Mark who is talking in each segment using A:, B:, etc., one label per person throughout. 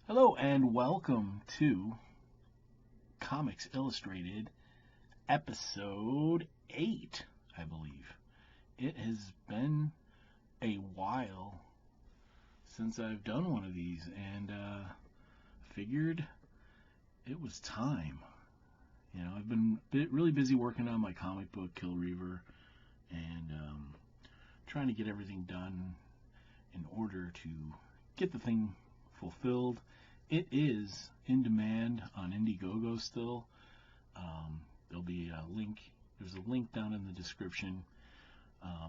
A: Hello and welcome to Comics Illustrated episode 8, I believe. It has been a while since I've done one of these and figured it was time. I've been really busy working on my comic book, Kill Reaver, and trying to get everything done in order to get the thing fulfilled. It is in demand on Indiegogo still. There'll be a link. There's a link down in the description.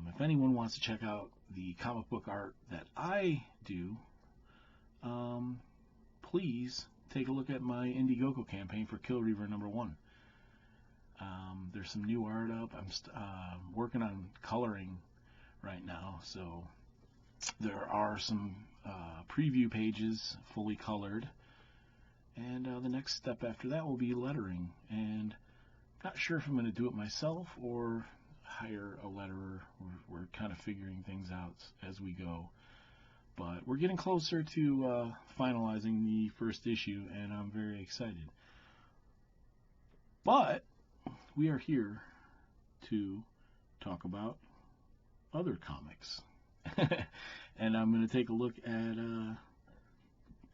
A: If anyone wants to check out the comic book art that I do, please take a look at my Indiegogo campaign for Kill Reaver #1. There's some new art up. I'm working on coloring right now, so there are some preview pages fully colored, and the next step after that will be lettering, and not sure if I'm going to do it myself or hire a letterer. We're kind of figuring things out as we go, but we're getting closer to finalizing the first issue, and I'm very excited. But we are here to talk about other comics. And I'm going to take a look at,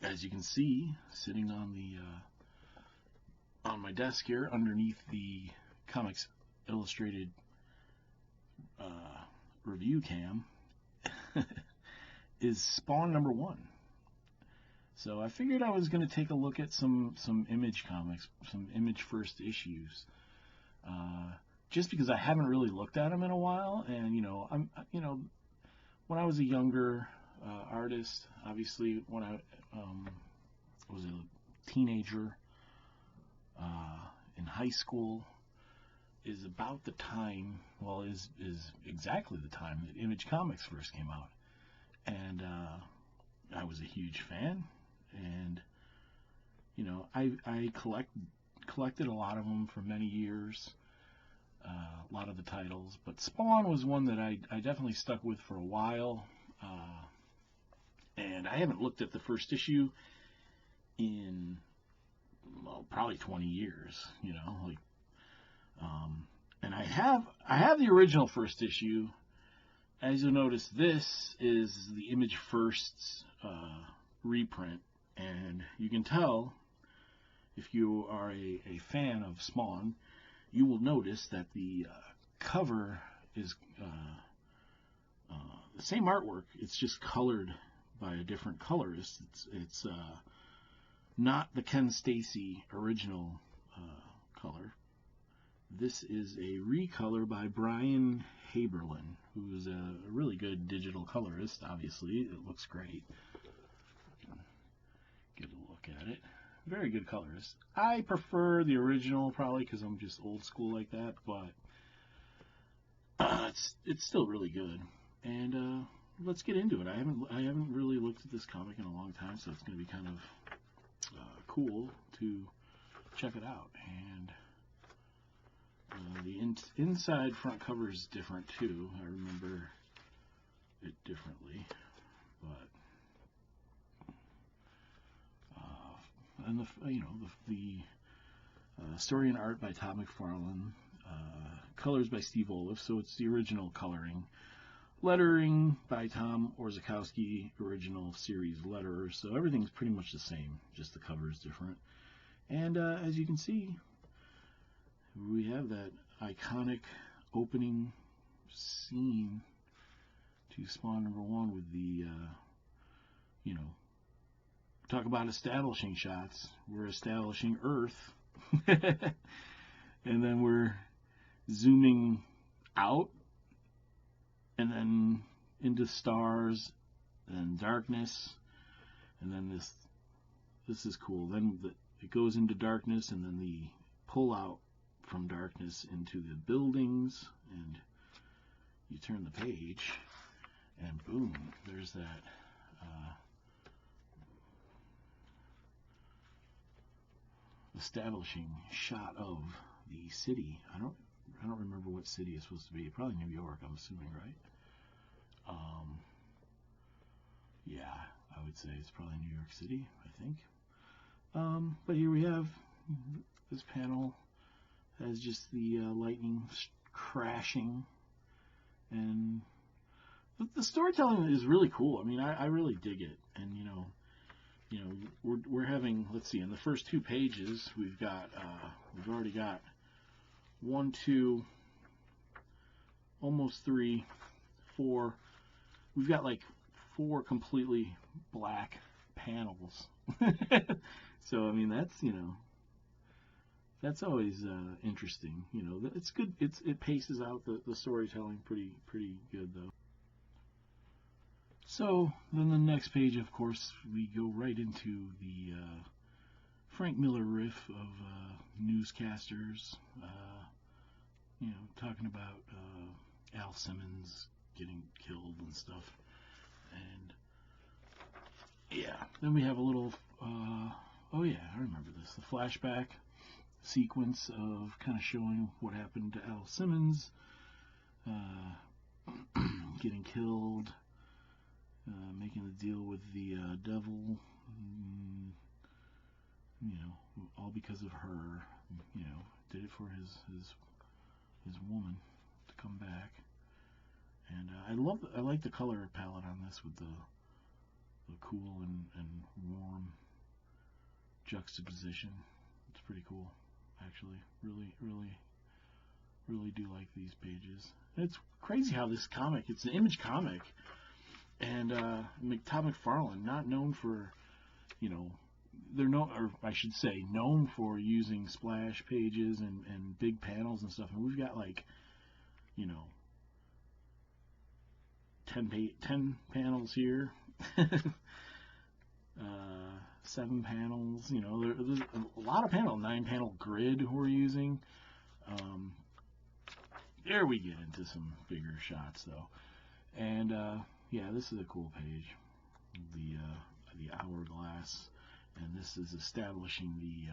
A: as you can see, sitting on the on my desk here, underneath the Comics Illustrated review cam, is Spawn #1. So I figured I was going to take a look at some Image comics, some Image first issues, just because I haven't really looked at them in a while, and when I was a younger artist, obviously when I was a teenager in high school, is about the time, well, is exactly the time that Image Comics first came out. And I was a huge fan, and I collected a lot of them for many years. A lot of the titles, but Spawn was one that I definitely stuck with for a while, and I haven't looked at the first issue in probably 20 years, and I have the original first issue. As you'll notice, this is the Image First reprint, and you can tell, if you are a fan of Spawn, you will notice that the cover is the same artwork. It's just colored by a different colorist. It's not the Ken Stacy original color. This is a recolor by Brian Haberlin, who is a really good digital colorist. Obviously, it looks great. Get a look at it. Very good colorist. I prefer the original, probably because I'm just old school like that, but it's still really good. And let's get into it. I haven't really looked at this comic in a long time, so it's going to be kind of cool to check it out. And the inside front cover is different too. I remember it differently, but. And the story and art by Todd McFarlane, colors by Steve Oliff, so it's the original coloring. Lettering by Tom Orzechowski, original series letterer, so everything's pretty much the same, just the cover is different. And as you can see, we have that iconic opening scene to Spawn #1 with the, talk about establishing shots. We're establishing Earth, and then we're zooming out, and then into stars, and darkness, and then this is cool. Then it goes into darkness, and then the pull out from darkness into the buildings, and you turn the page, and boom, there's that. Establishing shot of the city. I don't remember what city it's supposed to be. Probably New York, I'm assuming, right? Yeah, would say. It's probably New York City, I think. But here we have this panel has just the lightning crashing, and the storytelling is really cool. I mean, I really dig it, and you know, we're having, let's see, in the first 2 pages we've already got 1, 2, almost 3, 4. We've got like 4 completely black panels. So I mean, that's always interesting. You know, it's good. It paces out the storytelling pretty good though. So then the next page, of course, we go right into the Frank Miller riff of newscasters, you know, talking about Al Simmons getting killed and stuff. And yeah, then we have a little, oh yeah, I remember this, the flashback sequence of kind of showing what happened to Al Simmons, getting killed, making the deal with the devil, you know, all because of her, you know, did it for his woman to come back. And I like the color palette on this with the cool and warm juxtaposition. It's pretty cool, actually. Really do like these pages. And it's crazy how this comic, it's an Image comic, and Todd McFarlane, not known for, you know, they're or I should say, known for using splash pages and big panels and stuff. And we've got like, you know, 10 panels here, 7 panels. You know, there's a lot of panel. 9-panel grid we're using. There we get into some bigger shots though, and yeah, this is a cool page. The Hourglass, and this is establishing the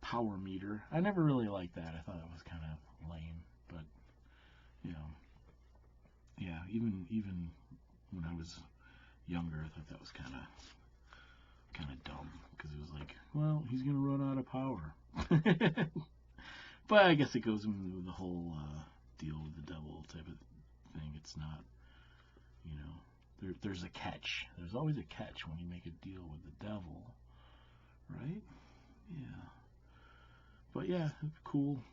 A: power meter. I never really liked that. I thought it was kind of lame, but you know, yeah, even when I was younger, I thought that was kind of dumb, because it was like, well, he's gonna run out of power. But I guess it goes into the whole deal with the devil type of thing. It's not, you know, there's a catch. There's always a catch when you make a deal with the devil, right? Yeah. But yeah, cool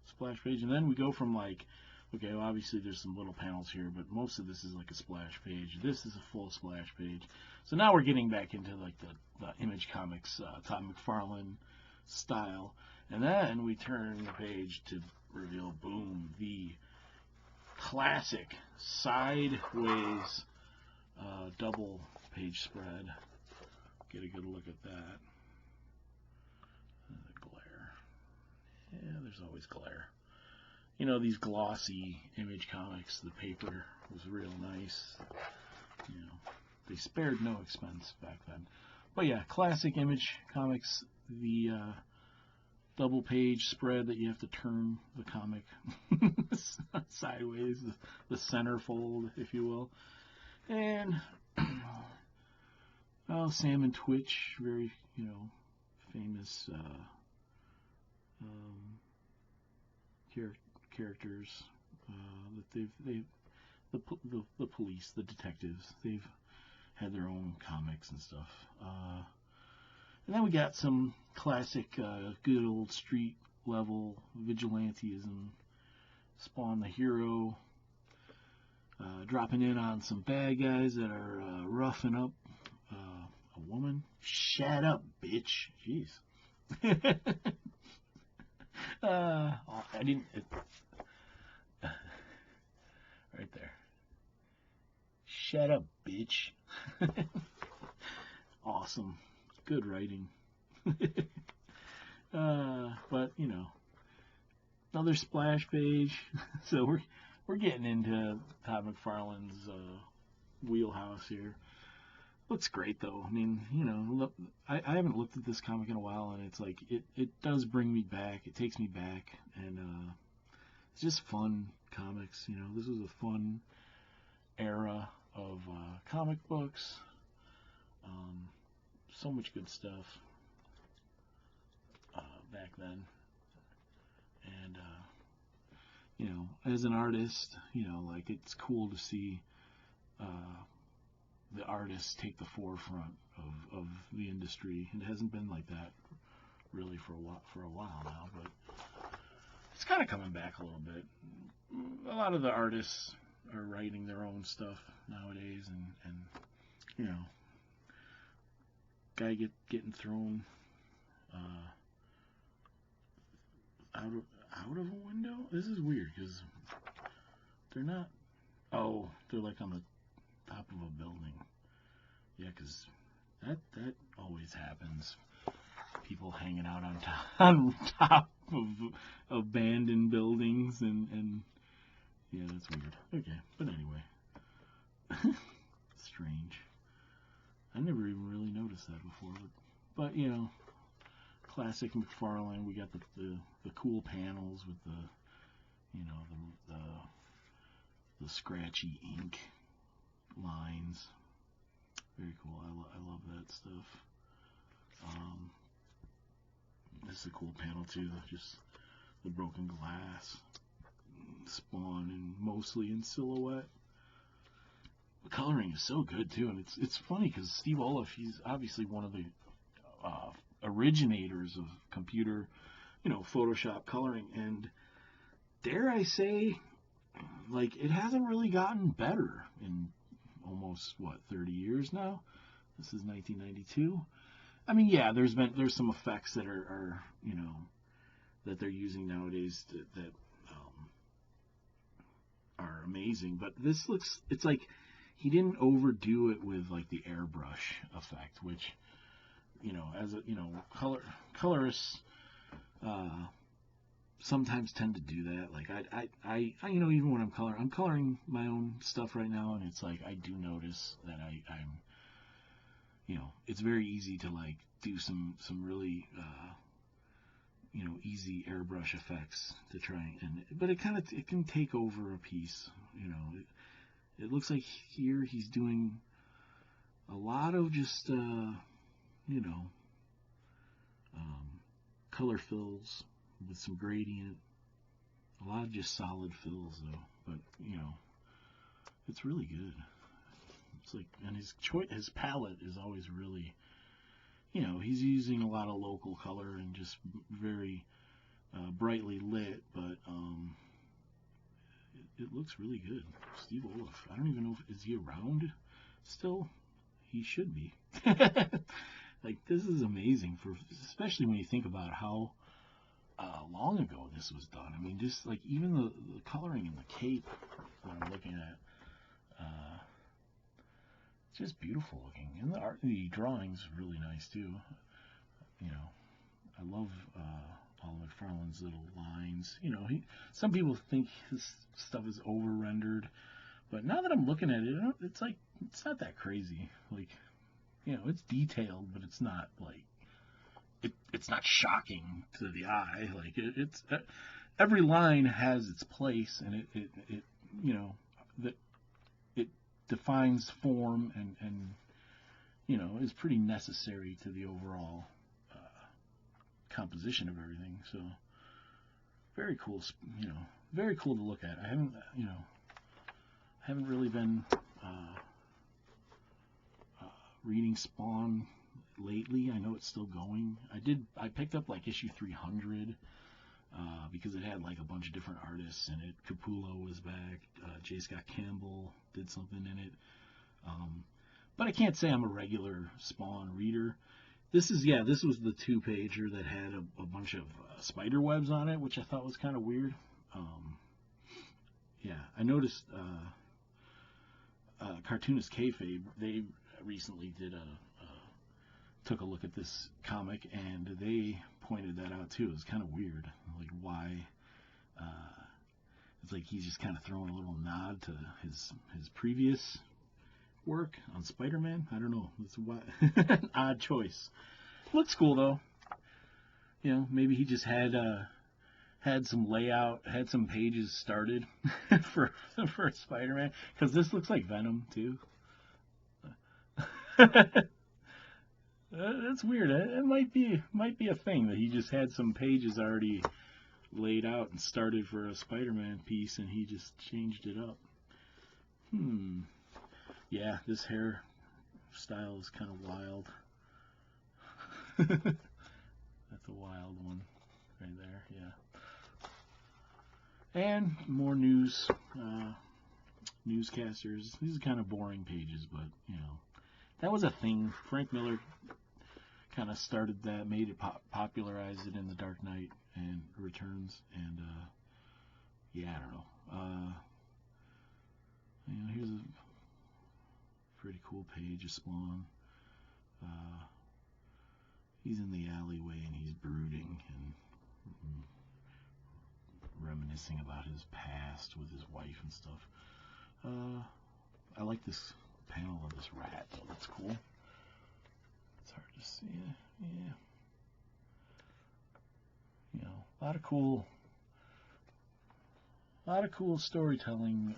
A: splash page. And then we go from like, okay, well, obviously there's some little panels here, but most of this is like a splash page. This is a full splash page. So now we're getting back into like the Image Comics, Todd McFarlane style. And then we turn the page to reveal, boom, the classic sideways double page spread. Get a good look at that. The glare. Yeah, there's always glare. You know, these glossy Image comics, the paper was real nice. You know, they spared no expense back then. But yeah, classic Image comics, the double page spread that you have to turn the comic sideways, the centerfold, if you will. And oh, Sam and Twitch, very, you know, famous characters that the police, the detectives, they've had their own comics and stuff. And then we got some classic, good old street level vigilantism. Spawn the Hero, dropping in on some bad guys that are roughing up a woman. Shut up, bitch. Jeez. I didn't. Right there. Shut up, bitch. Awesome. Good writing. But you know, another splash page. So we're getting into Todd McFarlane's wheelhouse here. Looks great though. I mean, you know, look, I haven't looked at this comic in a while, and it's like it does bring me back. It takes me back, and it's just fun comics. You know, this was a fun era of comic books. So much good stuff back then. And, you know, as an artist, you know, like, it's cool to see the artists take the forefront of the industry. It hasn't been like that really for a while now, but it's kind of coming back a little bit. A lot of the artists are writing their own stuff nowadays, and you know, guy getting thrown out of a window. This is weird because they're not. Oh, they're like on the top of a building. Yeah, because that always happens. People hanging out on top of abandoned buildings, and yeah, that's weird. Okay, but anyway, strange. I never even really noticed that before, but you know, classic McFarlane. We got the cool panels with the, you know, the scratchy ink lines. Very cool. I love that stuff. This is a cool panel too. Just the broken glass, Spawn, and mostly in silhouette. The coloring is so good too, and it's funny because Steve Olaf, he's obviously one of the originators of computer, you know, Photoshop coloring, and dare I say, like, it hasn't really gotten better in almost 30 years now. This is 1992. I mean, yeah, there's some effects that are you know, that they're using nowadays that are amazing, but this looks, it's like he didn't overdo it with like the airbrush effect, which, you know, as a, you know, colorists sometimes tend to do that. Like I you know, even when I'm coloring my own stuff right now, and it's like I do notice that I'm, you know, it's very easy to like do some really you know, easy airbrush effects to try, but it can take over a piece. You know, it looks like here he's doing a lot of just you know, color fills with some gradient, a lot of just solid fills though. But you know, it's really good. It's like, and his palette is always really, you know, he's using a lot of local color and just very brightly lit, but it looks really good. Steve Olaf, I don't even know is he around still? He should be. Like, this is amazing, especially when you think about how long ago this was done. I mean, just like even the coloring in the cape that I'm looking at, it's just beautiful looking, and the drawing's really nice too. You know, I love all McFarlane's little lines. You know, some people think his stuff is over rendered, but now that I'm looking at it, it's like, it's not that crazy. Like, you know, it's detailed, but it's not like it's not shocking to the eye. Like it's every line has its place, and it you know, that it defines form and you know, is pretty necessary to the overall composition of everything. So very cool, you know, very cool to look at. I haven't really been reading Spawn lately. I know it's still going. I picked up like issue 300 because it had like a bunch of different artists in it. Capullo was back. J. Scott Campbell did something in it. But I can't say I'm a regular Spawn reader. This was the 2-pager that had a bunch of spider webs on it, which I thought was kind of weird. Yeah, I noticed Cartoonist Kayfabe, they recently took a look at this comic, and they pointed that out too. It was kind of weird, like why. It's like he's just kind of throwing a little nod to his previous work on Spider-Man. I don't know. It's an odd choice. Looks cool though. You know, maybe he just had had some layout, had some pages started for Spider-Man, because this looks like Venom too. That's weird. It might be a thing that he just had some pages already laid out and started for a Spider-Man piece, and he just changed it up. Yeah, this hair style is kind of wild. That's a wild one right there, yeah. And more news, newscasters. These are kind of boring pages, but, you know, that was a thing. Frank Miller kind of started that, made it popularized it in The Dark Knight and Returns, and, yeah, I don't know. You know, here's a pretty cool page of Spawn. He's in the alleyway and he's brooding and reminiscing about his past with his wife and stuff. I like this panel of this rat, though. That's cool. It's hard to see. Yeah. You know, a lot of cool storytelling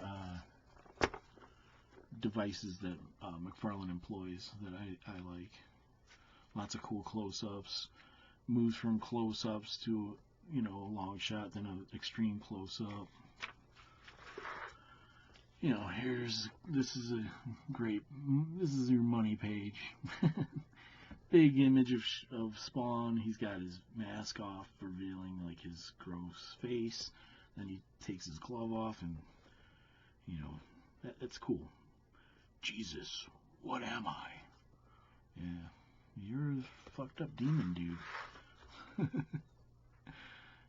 A: devices that McFarlane employs that I like. Lots of cool close-ups, moves from close-ups to, you know, a long shot, then an extreme close-up. You know, this is your money page. Big image of Spawn. He's got his mask off, revealing like his gross face. Then he takes his glove off, and you know, that's cool. Jesus, what am I? Yeah, you're a fucked up demon, dude.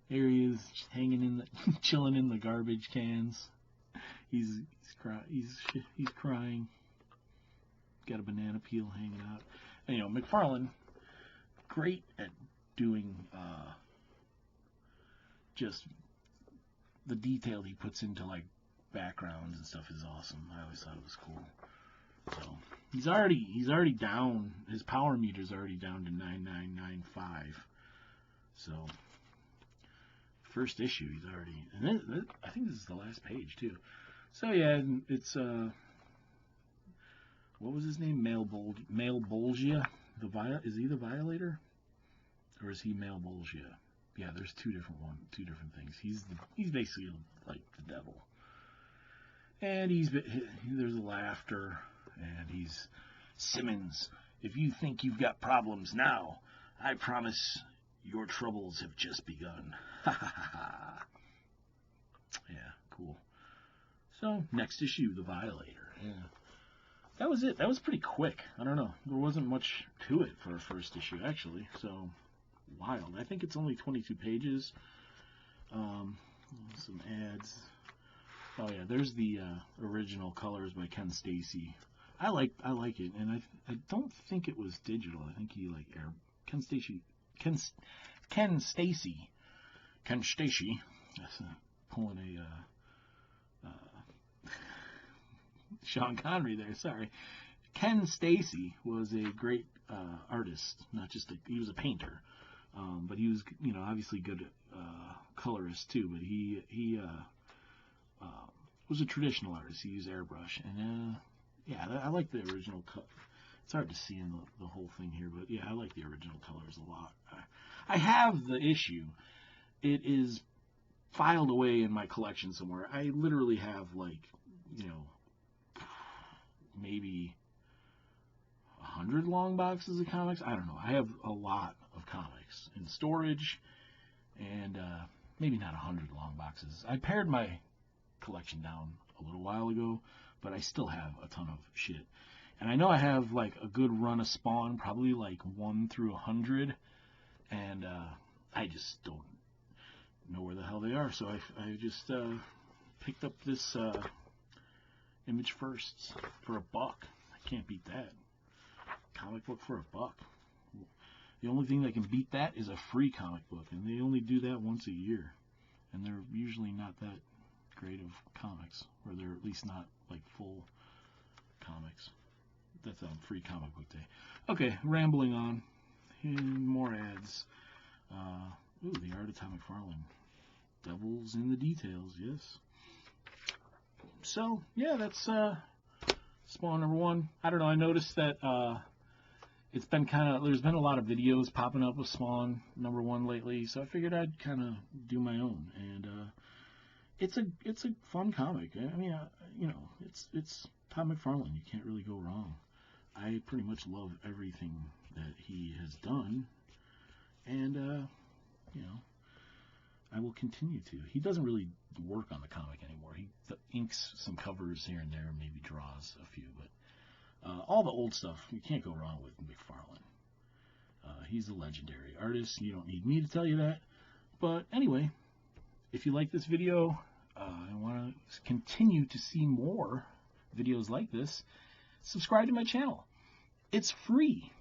A: There he is, just chilling in the garbage cans. He's crying. Got a banana peel hanging out. And, you know, McFarlane, great at doing just the detail he puts into like backgrounds and stuff is awesome. I always thought it was cool. So he's already down. His power meter's already down to 9995. So first issue, he's already. And then, I think this is the last page too. So yeah, it's what was his name? Malebolgia. Is he the Violator, or is he Malebolgia? Yeah, there's two different things. He's basically like the devil. And there's laughter, and he's Simmons. If you think you've got problems now, I promise your troubles have just begun. Ha ha ha ha. Yeah, cool. So next issue, the Violator. Yeah. That was it. That was pretty quick. I don't know. There wasn't much to it for a first issue, actually. So, wild. I think it's only 22 pages. Some ads. Oh yeah, there's the original colors by Ken Stacy. I like it, and I don't think it was digital. I think he like Ken Stacy. That's pulling a Sean Connery there, sorry. Ken Stacy was a great artist, not just he was a painter, but he was, you know, obviously good colorist too. But he was a traditional artist. He used airbrush, and yeah, I like the original cut. It's hard to see in the whole thing here, but yeah, I like the original colors a lot. I have the issue. It is filed away in my collection somewhere. I literally have like, you know, maybe 100 long boxes of comics. I don't know. I have a lot of comics in storage, and maybe not 100 long boxes. I pared my collection down a little while ago, but I still have a ton of shit. And I know I have like a good run of Spawn, probably like 1 through 100, and I just don't know where the hell they are. So I just picked up this Image Firsts for $1. I can't beat that. Comic book for $1. The only thing that can beat that is a free comic book, and they only do that once a year, and they're usually not that great of comics, or they're at least not like full comics. That's on Free Comic Book Day. Okay, rambling on. More ads. Ooh, the art of Tom McFarlane. devil's in the details, yes. So, yeah, that's Spawn number 1. I don't know, I noticed that it's been there's been a lot of videos popping up with Spawn number 1 lately, so I figured I'd kind of do my own. And it's a fun comic. I mean, you know, it's Todd McFarlane. You can't really go wrong. I pretty much love everything that he has done, and you know, I will continue to. He doesn't really work on the comic anymore. He inks some covers here and there, maybe draws a few, but all the old stuff, you can't go wrong with McFarlane. He's a legendary artist. You don't need me to tell you that. But anyway, if you like this video and want to continue to see more videos like this, subscribe to my channel. It's free.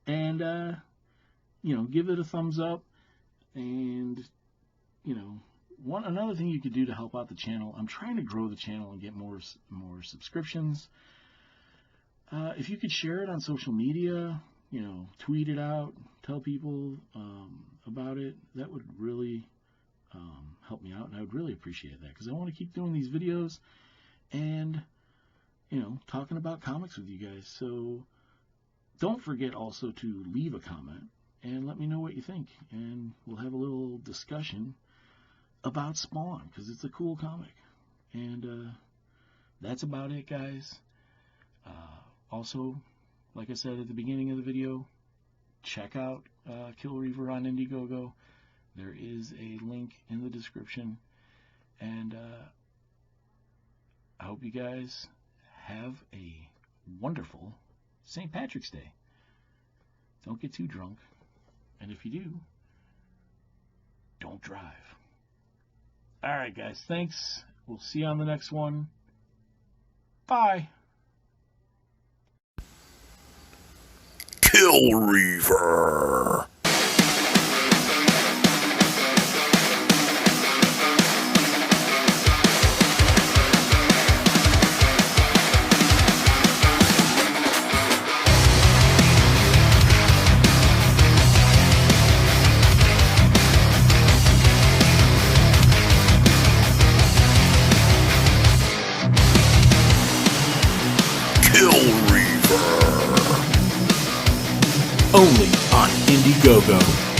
A: And, you know, give it a thumbs up. And, you know, another thing you could do to help out the channel, I'm trying to grow the channel and get more subscriptions. If you could share it on social media, you know, tweet it out, tell people about it, that would really help me out, and I would really appreciate that, because I want to keep doing these videos and, you know, talking about comics with you guys. So don't forget also to leave a comment and let me know what you think, and we'll have a little discussion about Spawn, because it's a cool comic. And that's about it, guys. Also, like I said at the beginning of the video, check out Kill Reaver on Indiegogo. There is a link in the description, and I hope you guys have a wonderful St. Patrick's Day. Don't get too drunk, and if you do, don't drive. Alright guys, thanks. We'll see you on the next one. Bye.
B: Kill Reaver. Only on Indiegogo.